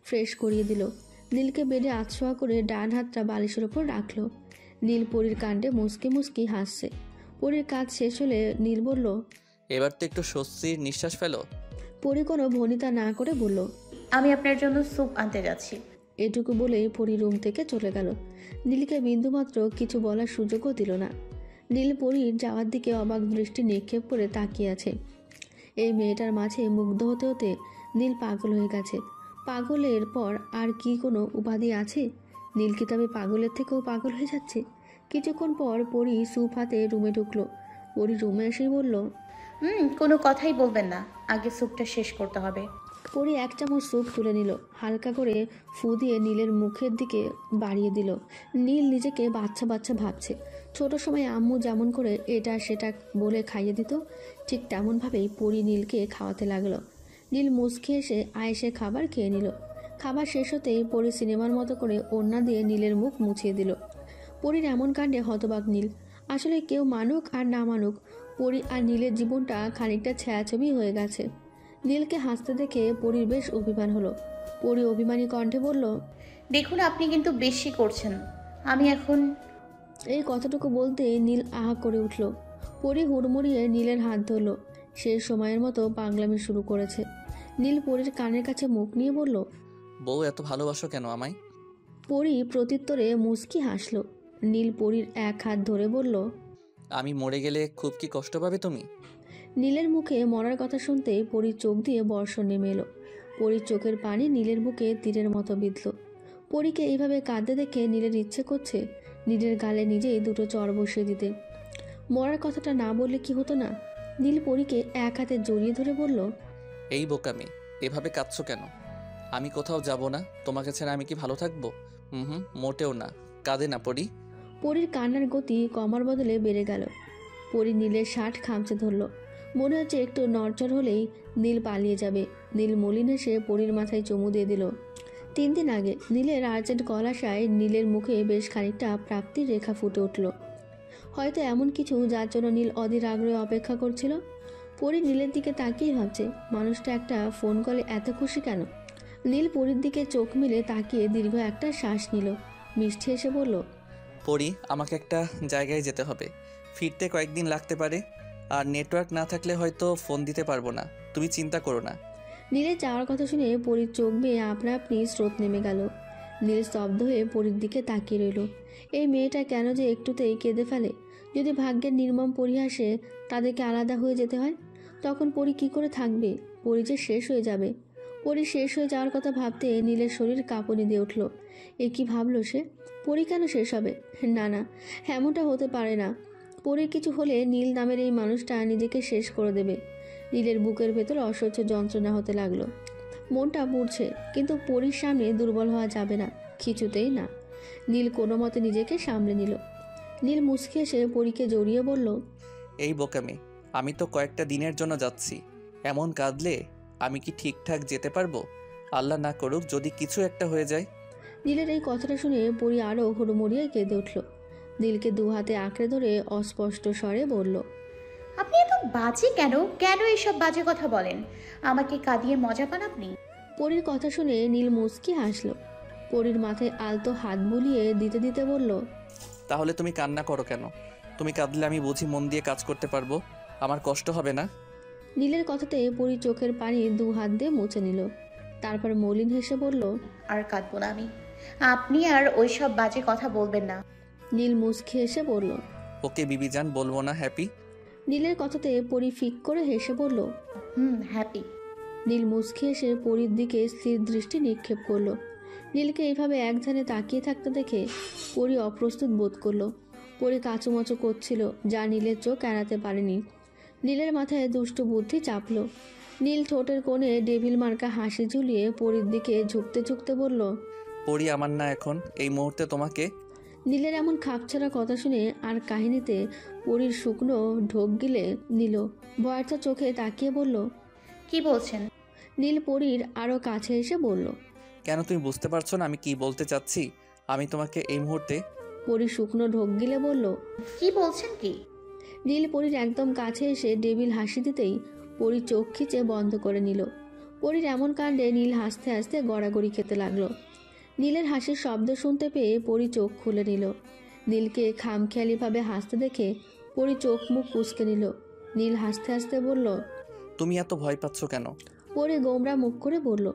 Fresh করিয়ে দিল। নীলকে বেডে আছোয়া করে ডান হাতটা বালিশের ওপর রাখলো। নীল পরীর কাণ্ডে মুসকি মুসকি হাসছে। পরীর কাজ শেষ হলে নীল বলল, এবার তো একটু স্বস্তির নিঃশ্বাস ফেলো। পরী কোনো ভনিতা না করে বলল, আমি আপনার জন্য স্যুপ আনতে যাচ্ছি। এটুকু বলেই পরী রুম থেকে চলে গেল। নীলকে বিন্দুমাত্র কিছু বলার সুযোগও দিল না। নীল পরীর যাওয়ার দিকে অবাক দৃষ্টি নিক্ষেপ করে তাকিয়ে আছে। এই মেয়েটার মাঝে মুগ্ধ হতে হতে নীল পাগল হয়ে গেছে। পাগলের পর আর কি কোনো উপাধি আছে? নীল কি তবে পাগলের থেকেও পাগল হয়ে যাচ্ছে? কিছুক্ষণ পর পরী স্যুপ হাতে রুমে ঢুকলো। পরী রুমে এসেই বলল, কোনো কথাই বলবেন না, আগে স্যুপটা শেষ করতে হবে। পরী এক চামচ স্যুপ তুলে নিল, হালকা করে ফু দিয়ে নীলের মুখের দিকে বাড়িয়ে দিল। নীল নিজেকে বাচ্চা বাচ্চা ভাবছে। ছোট সময় আম্মু যেমন করে এটা সেটা বলে খাইয়ে দিত, ঠিক তেমনভাবেই পরী নীলকে খাওয়াতে লাগলো। নীল মুচকি এসে আয়েসে খাবার খেয়ে নিল। খাবার শেষ হতেই পরী সিনেমার মতো করে ওড়না দিয়ে নীলের মুখ মুছিয়ে দিল। পরীর এমন কাণ্ডে হতবাক নীল। আসলে কেউ মানুক আর না মানুক, পরী আর নীলের জীবনটা খানিকটা ছায়াছবি হয়ে গেছে। নীলকে হাসতে দেখে পরীর বেশ অভিমান হলো। পরী অভিমানী কণ্ঠে বলল, দেখুন আপনি কিন্তু বেশি করছেন। আমি এখন এই কথাটুকু বলতে নীল আহা করে উঠল। পরী হুড়মুড়িয়ে নীলের হাত ধরল। সে সময়ের মতো পাগলামি শুরু করেছে। নীল পরীর কানের কাছে মুখ নিয়ে বলল, বউ এত ভালোবাসো কেন আমায়? পরী প্রত্যুত্তরে মুচকি হাসল। নীল পরীর এক হাত ধরে বলল, আমি মরে গেলে খুব কি কষ্ট পাবে তুমি? নীলের মুখে মরার কথা শুনতে পরীর চোখ দিয়ে বর্ষণ নেমে এলো। পরীর চোখের পানি নীলের বুকে তীরের মতো বিঁধল। পরীকে এইভাবে কাঁদতে দেখে নীলের ইচ্ছে করছে নীলের গালে নিজেই দুটো চড় বসিয়ে দিতে। মরার কথাটা না বললে কি হতো না? নীল পরীকে এক হাতে জড়িয়ে ধরে বলল, এই বোকামি, এভাবে কাঁদছো কেন? আমি কোথাও যাব না, তোমাকে ছাড়া আমি কি ভালো থাকবো? মোটেও না। কাঁদে না পড়ি। পরীর কান্নার গতি কমার বদলে বেড়ে গেল। পরী নীলের শার্ট খামচে ধরল। মনে হচ্ছে একটু নড়চড় হলেই নীল পালিয়ে যাবে। নীল মলিন হেসে পরীর মাথায় চুমু দিয়ে দিল। 3 দিন আগে নীলের আর্জেন্ট কল আসায় নীলের মুখে বেশ খানিকটা প্রাপ্তির রেখা ফুটে উঠল। হয়তো এমন কিছু যার জন্য নীল অধীর আগ্রহে অপেক্ষা করছিল। পরী নীলের দিকে তাকিয়ে ভাবছে, মানুষটা একটা ফোন কলে এত খুশি কেন? নীল পরীর দিকে চোখ মিলে তাকিয়ে দীর্ঘ একটা শ্বাস নিল। মিষ্টি এসে বলল, পড়ি, আমাকে একটা জায়গায় যেতে হবে। ফিরতে কয়েকদিন লাগতে পারে, আর নেটওয়ার্ক না থাকলে হয়তো ফোন দিতে পারবো না। তুমি চিন্তা করো না। নীলের যাওয়ার কথা শুনে পরীর চোখ বেয়ে আপনা আপনি স্রোত নেমে গেল। নীল স্তব্ধ হয়ে পরীর দিকে তাকিয়ে রইল। এই মেয়েটা কেন যে একটুতেই কেঁদে ফেলে? যদি ভাগ্যের নির্মম পরিহাসে তাদেরকে আলাদা হয়ে যেতে হয়, তখন পরী কী করে থাকবে? পরী যে শেষ হয়ে যাবে। পরী শেষ হয়ে যাওয়ার কথা ভাবতে নীলের শরীর কাঁপুনি দিয়ে উঠল। এ কি ভাবলো সে? পরী কেন শেষ হবে? না না, এমনটা হতে পারে না। পরীর কিছু হলে নীল নামের এই মানুষটা নিজেকে শেষ করে দেবে। নীলের বুকের ভেতর অসহ্য যন্ত্রণা হতে লাগলো। মনটা পুড়ছে, কিন্তু পরীর সামনে দুর্বল হওয়া যাবে না, কিছুতেই না। নীল কোনো মতে নিজেকে সামলে নিল। নীল মুচকি এসে পরীকে জড়িয়ে বলল, এই বোকামি, আমি তো কয়েকটা দিনের জন্য যাচ্ছি। এমন কাঁদলে আমি কি ঠিকঠাক যেতে পারবো? আল্লাহ না করুক যদি কিছু একটা হয়ে যায়। নীলের এই কথাটা শুনে পরী আরও হুড়মুড়িয়ে কেঁদে উঠল। নীলকে দু হাতে আঁকড়ে ধরে অস্পষ্ট স্বরে বলল, আপনি এত বাজে কেন? কেন এইসব বাজে কথা বলেন? আমাকে কাঁদিয়ে মজা পান আপনি? পরীর কথা শুনে নীল মুচকি হাসল। পরীর মাথায় আলতো হাত বুলিয়ে দিতে দিতে বলল, তাহলে তুমি কান্না করো কেন? তুমি কাঁদলে আমি বুঝি মন দিয়ে কাজ করতে পারবো? আমার কষ্ট হবে না? নীলের কথাতে পরী চোখের পানি 2 হাত দিয়ে মুছে নিল। তারপর মলিন হেসে বলল, আর কাঁদবো না আমি। আপনি আর ওইসব বাজে কথা বলবেন না। নীল মুচকি হেসে বলল, ওকে বিবিজান, বলবো না হ্যাপি? নীলের কথাতে পরী ফিক করে হেসে বলল, হ্যাপি। নীল মুচকি হেসে পরীর দিকে স্থির দৃষ্টি নিক্ষেপ করলো। নীলকে এইভাবে একধানে তাকিয়ে থাকতে দেখে পরী অপ্রস্তুত বোধ করলো। পরী কাঁচুমাচু করছিল, যা নীলের চোখ এড়াতে পারেনি। নীলের মাথায় দুষ্টু বুদ্ধি চাপলো। নীল ঠোঁটের কোণে ডেভিল মার্কা হাসি ঝুলিয়ে পরীর দিকে ঝুঁকতে ঝুঁকতে বলল, পড়ি আমার না এখন, এই মুহূর্তে তোমাকে। নীলের এমন খাপছাড়া কথা শুনে আর কাহিনীতে পরীর শুকনো ঢোক গিলে নিল। ভয়ার্থ চোখে তাকিয়ে বলল, কি বলছেন? নীল পরীর আরও কাছে এসে বলল, কেন তুমি বুঝতে পারছো না আমি কি বলতে চাচ্ছি? আমি তোমাকে এই মুহূর্তে। পরী শুকনো ঢোক গিলে বলল, কি বলছেন কি? নীল পরীর একদম কাছে এসে ডেভিল হাসি দিতেই পরী চোখ খিচে বন্ধ করে নিল। পরীর এমন কাণ্ডে নীল হাসতে হাসতে গড়াগড়ি খেতে লাগলো। নীলের হাসির শব্দ শুনতে পেয়ে পরী চোখ খুলে নিল। নীলকে খামখেয়ালিভাবে হাসতে দেখে পরী চোখ মুখ কুঁচকে নিল। নীল হাসতে হাসতে বলল, তুমি এত ভয় পাচ্ছ কেন? পরী গোমরা মুখ করে বলল,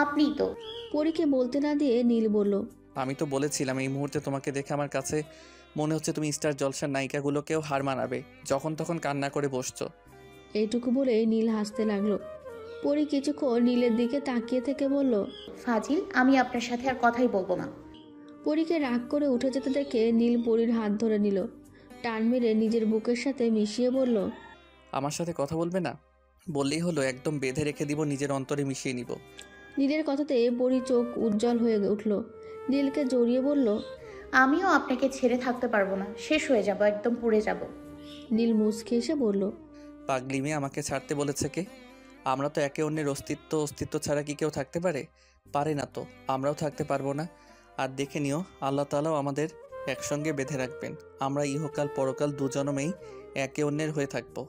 আপনিই তো। পরীকে বলতে না দিয়ে নীল বলল, আমি তো বলেছিলাম এই মুহূর্তে তোমাকে দেখে আমার কাছে মনে হচ্ছে তুমি স্টার জলসার নায়িকাগুলোকেও হার মানাবে, যখন তখন কান্না করে বসছো। এইটুকু বলে নীল হাসতে লাগলো। পরী কিছুক্ষণ নীলের দিকে তাকিয়ে থেকে বলল, ফাজিল, আমি আপনার সাথে আর কথাই বলবো না। পরীকে রাগ করে উঠে যেতে দেখে নীল পরীর হাত ধরে নিল। টান মেরে নিজের বুকের সাথে মিশিয়ে বলল, আমার সাথে কথা বলবে না? বললেই হলো, একদম বেঁধে রেখে দিব, নিজের অন্তরে মিশিয়ে নিব। নীলের কথাতে পরী চোখ উজ্জ্বল হয়ে উঠল। নীলকে জড়িয়ে বলল, আমিও আপনাকে ছেড়ে থাকতে পারবো না, শেষ হয়ে যাব, একদম পুড়ে যাব। নীল মুচকে এসে বলল, পাগলি মেয়ে, আমাকে ছাড়তে বলেছে কে? আমরা তো একে অন্যের অস্তিত্ব ছাড়া কি কেউ থাকতে পারে? পারে না তো, আমরাও থাকতে পারবো না। আর দেখে নিও, আল্লাহ তাআলাও আমাদের একসঙ্গে বেঁধে রাখবেন। আমরা ইহকাল পরকাল দুজনমেই একে অন্যের হয়ে থাকবো।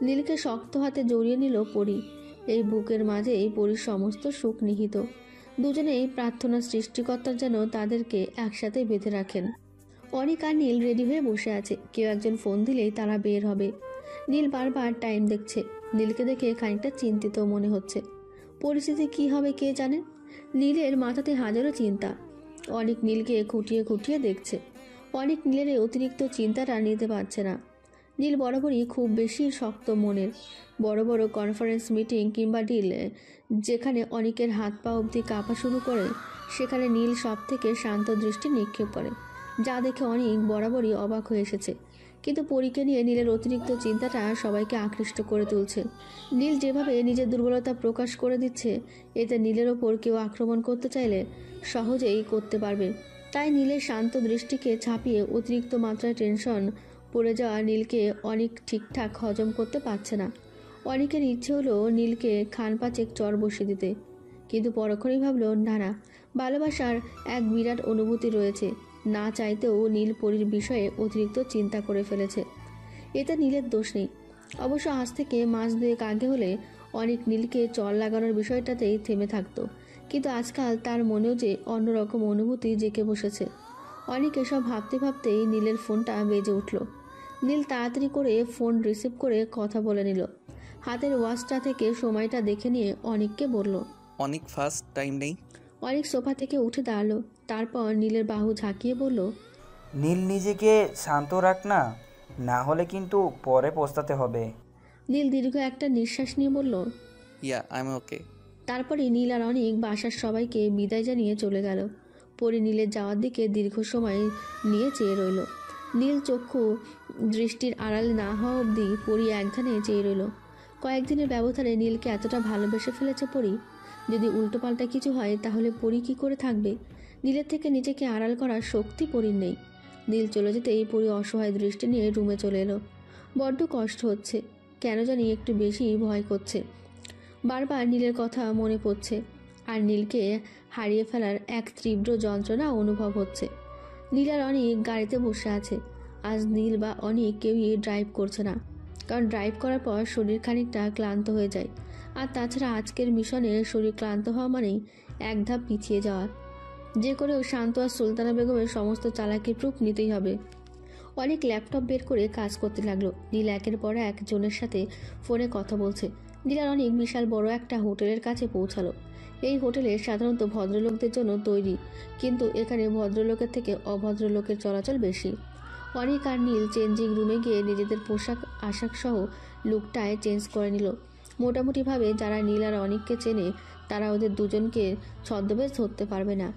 নীলকে শক্ত হাতে জড়িয়ে নিল পরী। এই বুকের মাঝে এই পরীর সমস্ত সুখ নিহিত। দুজনেই প্রার্থনা সৃষ্টিকর্তার যেন তাদেরকে একসাথে বেঁধে রাখেন। অনিক আর নীল রেডি হয়ে বসে আছে। কেউ একজন ফোন দিলেই তারা বের হবে। নীল বারবার টাইম দেখছে। নীলকে দেখে খানিকটা চিন্তিত মনে হচ্ছে। পরিস্থিতি কি হবে কে জানে। নীলের মাথাতে হাজারো চিন্তা। অনিক নীলকে খুঁটিয়ে খুঁটিয়ে দেখছে। অনিক নীলের এই অতিরিক্ত চিন্তাটা নিতে পারছে না। নীল বরাবরই খুব বেশি শক্ত মনের। বড় বড় কনফারেন্স মিটিং কিংবা ডিল যেখানে অনিকের হাত পা অবধি কাঁপা শুরু করে, সেখানে নীল সব থেকে শান্ত দৃষ্টি নিক্ষেপ করে, যা দেখে অনিক বরাবরই অবাক হয়ে এসেছে। কিন্তু পরীকে নিয়ে নীলের অতিরিক্ত চিন্তাটা সবাইকে আকৃষ্ট করে তুলছে। নীল যেভাবে নিজের দুর্বলতা প্রকাশ করে দিচ্ছে, এতে নীলের ওপর কেউ আক্রমণ করতে চাইলে সহজেই করতে পারবে। তাই নীলের শান্ত দৃষ্টিকে ছাপিয়ে অতিরিক্ত মাত্রায় টেনশন পড়ে যাওয়া নীলকে অনেক ঠিকঠাক হজম করতে পারছে না। অনেকের ইচ্ছে হলো নীলকে খান পাচেক চর বসিয়ে দিতে, কিন্তু পরক্ষণেই ভাবলো না, ভালোবাসার এক বিরাট অনুভূতি রয়েছে। না চাইতেও নীল পরীর বিষয়ে অতিরিক্ত চিন্তা করে ফেলেছে। এতে নীলের দোষ নেই। অবশ্য আজ থেকে মাস দুয়েক আগে হলে অনেক নীলকে চর লাগানোর বিষয়টাতেই থেমে থাকতো, কিন্তু আজকাল তার মনেও যে অন্যরকম অনুভূতি জেঁকে বসেছে। অনেক এসব ভাবতে ভাবতেই নীলের ফোনটা বেজে উঠল। নীল তাড়াতাড়ি করে ফোন রিসিভ করে কথা বলে নিল। হাতের ওয়াচটা থেকে সময়টা দেখে নিয়ে অনিককে বলল, অনেক ফাস্ট, টাইম নেই। অনিক সোফা থেকে উঠে দাঁড়ালো। তারপর নীলের বাহু ঝাঁকিয়ে বলল, নীল, নিজেকে শান্ত রাখ না, না হলে কিন্তু পরে পস্তাতে হবে। নীল দীর্ঘ একটা নিঃশ্বাস নিয়ে বলল, ইয়া, আই এম ওকে। তারপরে নীল আর অনিক বাসার সবাইকে বিদায় জানিয়ে চলে গেল। পরে নীলের যাওয়ার দিকে দীর্ঘ সময় নিয়ে চেয়ে রইল। নীল চক্ষু দৃষ্টির আড়াল না হওয়া অবধি পরি একধানে চেয়ে রইল। কয়েকদিনের ব্যবধানে নীলকে এতটা ভালোবেসে ফেলেছে পরি। যদি উল্টোপাল্টা কিছু হয় তাহলে পরি কি করে থাকবে? নীলের থেকে নিজেকে আড়াল করার শক্তি পরির নেই। নীল চলে যেতেই পরি অসহায় দৃষ্টি নিয়ে রুমে চলে এলো। বড্ড কষ্ট হচ্ছে, কেন জানি একটু বেশি ভয় করছে। বারবার নীলের কথা মনে পড়ছে, আর নীলকে হারিয়ে ফেলার এক তীব্র যন্ত্রণা অনুভব হচ্ছে। নীল আর অনিক গাড়িতে বসে আছে। আজ নীল বা অনিক কেউই ড্রাইভ করছে না, কারণ ড্রাইভ করার পর শরীর খানিকটা ক্লান্ত হয়ে যায়। আর তাছাড়া আজকের মিশনে শরীর ক্লান্ত হওয়া মানেই এক ধাপ পিছিয়ে যাওয়া। যে করেও শান্ত আর সুলতানা বেগমের সমস্ত চালাকির প্রুফ নিতেই হবে। অনেক ল্যাপটপ বের করে কাজ করতে লাগলো। নীল একের পর একজনের সাথে ফোনে কথা বলছে। নীল আর অনেক বিশাল বড় একটা হোটেলের কাছে পৌঁছালো। এই হোটেলে সাধারণত ভদ্রলোকদের জন্য তৈরি, কিন্তু এখানে ভদ্রলোকের থেকে অভদ্রলোকের চলাচল বেশি। অনেক আর নীল চেঞ্জিং রুমে গিয়ে নিজেদের পোশাক আশাক সহ লুকটায় চেঞ্জ করে নিল। মোটামুটিভাবে যারা নীল আর অনিককে চেনে তারা ওদের দুজনকে ছদ্মবেশ ধরতে পারবে না।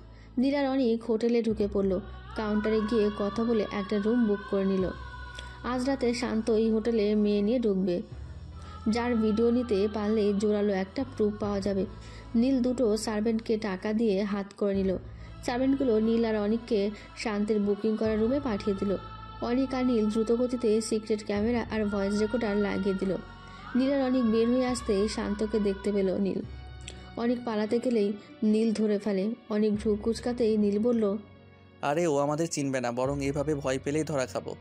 নীল আর অনিক হোটেলে ঢুকে পড়ল। কাউন্টারে গিয়ে কথা বলে একটা রুম বুক করে নিল। আজ রাতে শান্ত এই হোটেলে মেয়ে নিয়ে ঢুকবে, যার ভিডিও নিতে পারলে জোরালো একটা প্রুফ পাওয়া যাবে। নীল দুটো সার্ভেন্টকে টাকা দিয়ে হাত করে নিল। সার্ভেন্টগুলো নীল আর অনিককে শান্তের বুকিং করা রুমে পাঠিয়ে দিল। অনিক আর নীল দ্রুতগতিতে সিক্রেট ক্যামেরা আর ভয়েস রেকর্ডার লাগিয়ে দিল। নীল আর অনিক বের হয়ে আসতে শান্তকে দেখতে পেল নীল। অনিক পালাতে গেলেই নীল ধরে ফেলে। অনিক ভ্রু কুচকাতেই নীল বলল, আরে ও আমাদের চিনবে না, বরং এইভাবে ভয় পেলেই ধরা খাবো।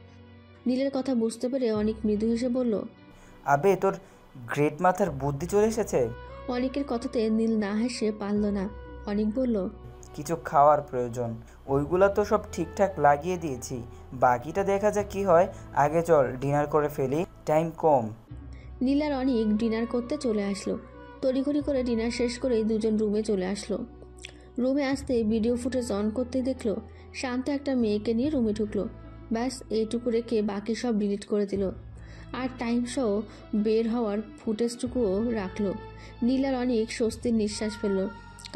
নীলের কথা বুঝতে পেরে অনেক মৃদু হেসে বলল। আবে তোর গ্রেট মাথার বুদ্ধি চলে এসেছে। অনেকের কথাতে নীল না হেসে পারল না। অনেক বলল, কিছু খাওয়ার প্রয়োজন, ওইগুলা তো সব ঠিকঠাক লাগিয়ে দিয়েছি, বাকিটা দেখা যাক কি হয়। আগে চল ডিনার করে ফেলি, টাইম কম। নীল আর অনেক ডিনার করতে চলে আসলো। তড়িঘড়ি করে ডিনার শেষ করেই দুজন রুমে চলে আসলো। রুমে আসতে ভিডিও ফুটেজ অন করতে দেখলো শান্ত একটা মেয়েকে নিয়ে রুমে ঢুকলো। ব্যাস এইটুকু রেখে বাকি সব ডিলিট করে দিল। আর টাইম সহ বের হওয়ার ফুটেজটুকুও রাখলো। নীল আর অনেক স্বস্তির নিঃশ্বাস ফেলল,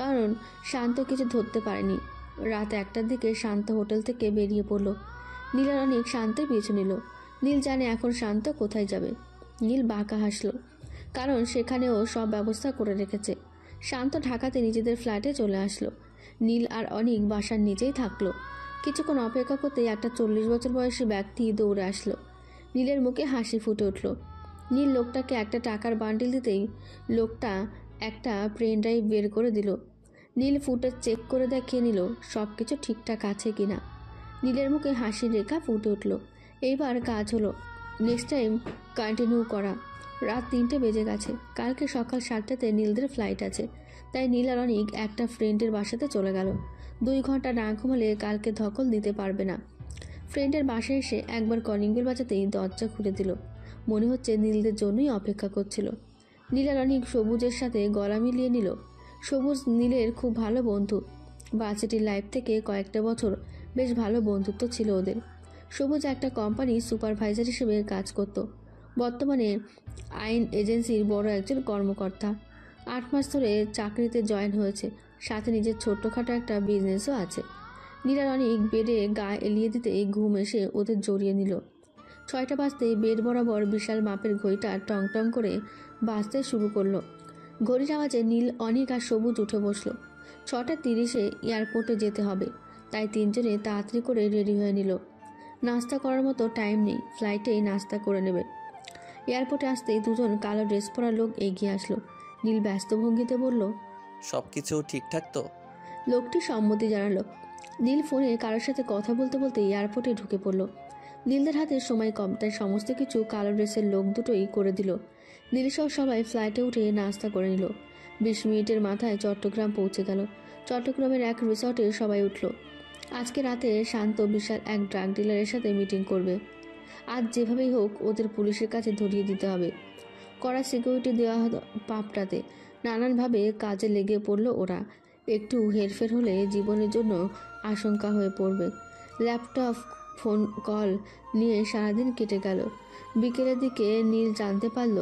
কারণ শান্ত কিছু ধরতে পারেনি। রাত 1টার দিকে শান্ত হোটেল থেকে বেরিয়ে পড়ল। নীল আর অনেক শান্তের পিছু নিল। নীল জানে এখন শান্ত কোথায় যাবে। নীল বাঁকা হাসলো, কারণ সেখানেও সব ব্যবস্থা করে রেখেছে। শান্ত ঢাকাতে নিজেদের ফ্ল্যাটে চলে আসলো। নীল আর অনেক বাসার নিচেই থাকলো। কিছুক্ষণ অপেক্ষা করতেই একটা 40 বছর বয়সী ব্যক্তি দৌড়ে আসলো। নীলের মুখে হাসি ফুটে উঠল। নীল লোকটাকে একটা টাকার বান্ডিল দিতেই লোকটা একটা পেন ড্রাইভ বের করে দিল। নীল ফুটেজ চেক করে দেখিয়ে নিল সব কিছু ঠিকঠাক আছে কিনা। নীলের মুখে হাসির রেখা ফুটে উঠল। এইবার কাজ হলো, নেক্সট টাইম কন্টিনিউ করা। রাত 3টে বেজে গেছে। কালকে সকাল 7টাতে নীলদের ফ্লাইট আছে, তাই নীল আর অনেক একটা ফ্রেন্ডের বাসাতে চলে গেল। 2 ঘন্টা না ঘুমালে কালকে ধকল দিতে পারবে না। ফ্রেন্ডের বাসায় এসে একবার কলিং বেল বাজাতেই দরজা খুলে দিল। মনে হচ্ছে নীলদের জন্যই অপেক্ষা করছিল। নীল আর অনেক সবুজের সাথে গলা মিলিয়ে নিল। সবুজ নীলের খুব ভালো বন্ধু। ভার্সিটির লাইফ থেকে কয়েকটা বছর বেশ ভালো বন্ধুত্ব ছিল ওদের। সবুজ একটা কোম্পানি সুপারভাইজার হিসেবে কাজ করত। বর্তমানে আইন এজেন্সির বড় একজন কর্মকর্তা। 8 মাস ধরে চাকরিতে জয়েন হয়েছে, সাথে নিজের ছোট্টখাটো একটা বিজনেসও আছে। নীলার অনেক বেডে গা এলিয়ে দিতে ঘুম এসে ওদের জড়িয়ে নিল। 6টা বাজতে বেড বরাবর বিশাল মাপের ঘড়িটা টং টং করে বাজতে শুরু করলো। ঘড়ির আওয়াজে নীল, অনেক আর সবুজ উঠে বসলো। 6টা 30-এ এয়ারপোর্টে যেতে হবে, তাই তিনজনে তাড়াতাড়ি করে রেডি হয়ে নিল। নাস্তা করার মতো টাইম নেই, ফ্লাইটেই নাস্তা করে নেবে। এয়ারপোর্টে আসতেই দুজন কালো ড্রেস পরা লোক এগিয়ে আসলো। নীল ব্যস্ত ভঙ্গিতে বলল, সব কিছু ঠিকঠাক তো? লোকটি সম্মতি জানালো। নীল ফোনে কারোর সাথে কথা বলতে বলতে এয়ারপোর্টে ঢুকে পড়ল। নীলদের হাতে সময় কম, তাই সমস্ত কিছু কালো ড্রেসের লোক দুটোই করে দিল। নীলসহ সবাই ফ্লাইটে উঠে নাস্তা করে নিল। 20 মিনিটের মাথায় চট্টগ্রাম পৌঁছে গেল। চট্টগ্রামের এক রিসর্টে সবাই উঠল। আজকে রাতে শান্ত বিশাল এক ড্রাগ ডিলারের সাথে মিটিং করবে। আজ যেভাবেই হোক ওদের পুলিশের কাছে ধরিয়ে দিতে হবে। কড়া সিকিউরিটি দেওয়া হতো পাপটাতে। নানানভাবে কাজে লেগে পড়ল ওরা। একটু হেরফের হলে জীবনের জন্য আশঙ্কা হয়ে পড়বে। ল্যাপটপ, ফোন কল নিয়ে সারাদিন কেটে গেল। বিকেলের দিকে নীল জানতে পারল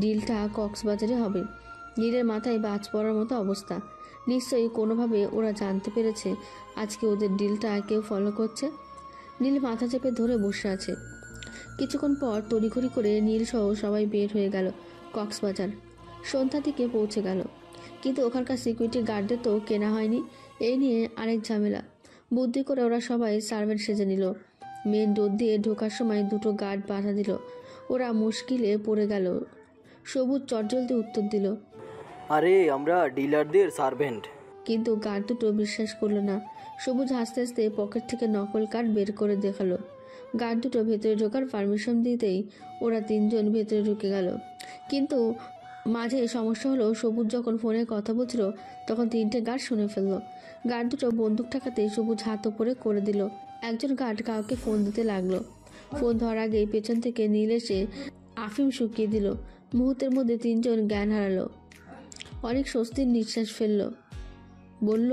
ডিলটা কক্সবাজারে হবে। নীলের মাথায় বাজ পড়ার মতো অবস্থা। নিশ্চয়ই কোনোভাবে ওরা জানতে পেরেছে আজকে ওদের ডিলটা কেউ ফলো করছে। নীল মাথা চেপে ধরে বসে আছে। কিছুক্ষণ পর তড়িঘড়ি করে নীল সহ সবাই বের হয়ে গেল কক্সবাজার। সন্ধ্যার দিকে পৌঁছে গেল, কিন্তু ওখানকার সিকিউরিটি গার্ডদের তো কেনা হয়নি। এই নিয়ে আরেক ঝামেলা। বুদ্ধি করে ওরা সবাই সার্ভেন্ট সেজে নিল। মেন ডোর দিয়ে ঢোকার সময় 2টো গার্ড বাধা দিল। ওরা মুশকিলে পড়ে গেল। সবুজ চটজলদি উত্তর দিল, আরে আমরা ডিলারদের সার্ভেন্ট। কিন্তু গার্ড দুটো বিশ্বাস করলো না। সবুজ হাসতে হাসতে পকেট থেকে নকল কার্ড বের করে দেখালো। গার্ড দুটো ভেতরে ঢোকার পারমিশন দিতেই ওরা 3জন ভেতরে ঢুকে গেল। কিন্তু মাঝে সমস্যা হলো, সবুজ যখন ফোনে কথা বলছিল তখন 3টে গার্ড শুনে ফেললো। গার্ড দুটো বন্দুক ঠাকাতে সবুজ হাত উপরে করে দিল। একজন গার্ড কাউকে ফোন দিতে লাগলো। ফোন ধরার আগেই পেছন থেকে নীল এসে আফিম শুকিয়ে দিল। মুহূর্তের মধ্যে 3জন জ্ঞান হারালো। অনেক স্বস্তির নিঃশ্বাস ফেলল, বলল,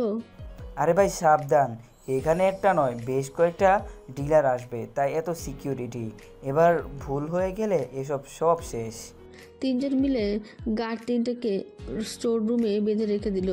আরে ভাই সাবধান, এখানে একটা নয় বেশ কয়েকটা ডিলার আসবে, তাই এত সিকিউরিটি। এবার ভুল হয়ে গেলে এসব সব শেষ। 3জন মিলে গার্ড 3টেকে স্টোর রুমে বেঁধে রেখে দিল।